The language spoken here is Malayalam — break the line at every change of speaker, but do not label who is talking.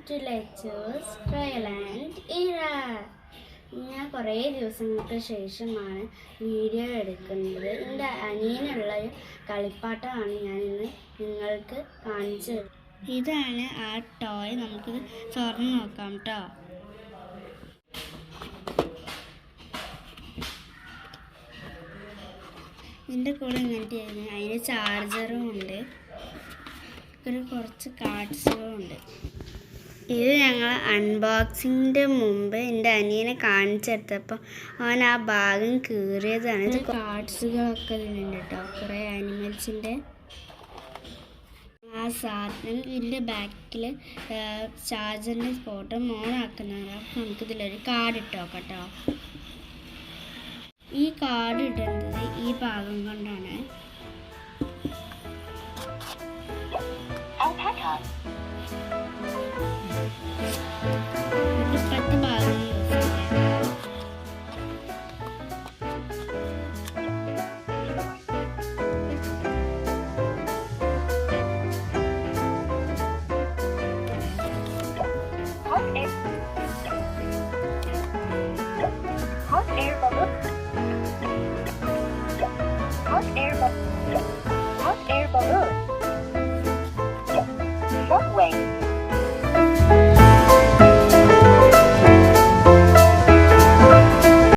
to Lectures Trial and Error. ഞാൻ കുറേ ദിവസങ്ങൾക്ക് ശേഷമാണ് വീഡിയോ എടുക്കുന്നത്. എൻ്റെ അനിയനുള്ള ഒരു കളിപ്പാട്ടമാണ് ഞാനിന്ന് നിങ്ങൾക്ക് കാണിച്ചത്. ഇതാണ് ആ ടോയ്. നമുക്കിത് തുറന്ന് നോക്കാം കേട്ടോ. ഇതിൻ്റെ കൂടെ ഇങ്ങനത്തെയായിരുന്നു. അതിന് ചാർജറും ഉണ്ട്, കുറച്ച് കാർഡ്സുകളും ഉണ്ട്. ഇത് ഞങ്ങൾ അൺബോക്സിങ്ങിൻ്റെ മുമ്പ് എൻ്റെ അനിയനെ കാണിച്ചെടുത്തപ്പോൾ അവൻ ആ ഭാഗം കീറിയതാണ്. ഇത് കാർഡ്സുകളൊക്കെ ഇതിലുണ്ട് കേട്ടോ, കുറേ ആനിമൽസിൻ്റെ. ആ സാധനം ഇതിൻ്റെ ബാക്കിൽ ചാർജറിൻ്റെ സ്പോട്ട് ഓണാക്കുന്നതാണ്. അപ്പം നമുക്കിതിലൊരു കാർഡ് ഇട്ട് നോക്കാം കേട്ടോ. ഈ കാർഡ് ഇടുന്നത് ഈ ഭാഗം കൊണ്ടാണ്. ഇപ്പത്തെ ഭാഗം
hot air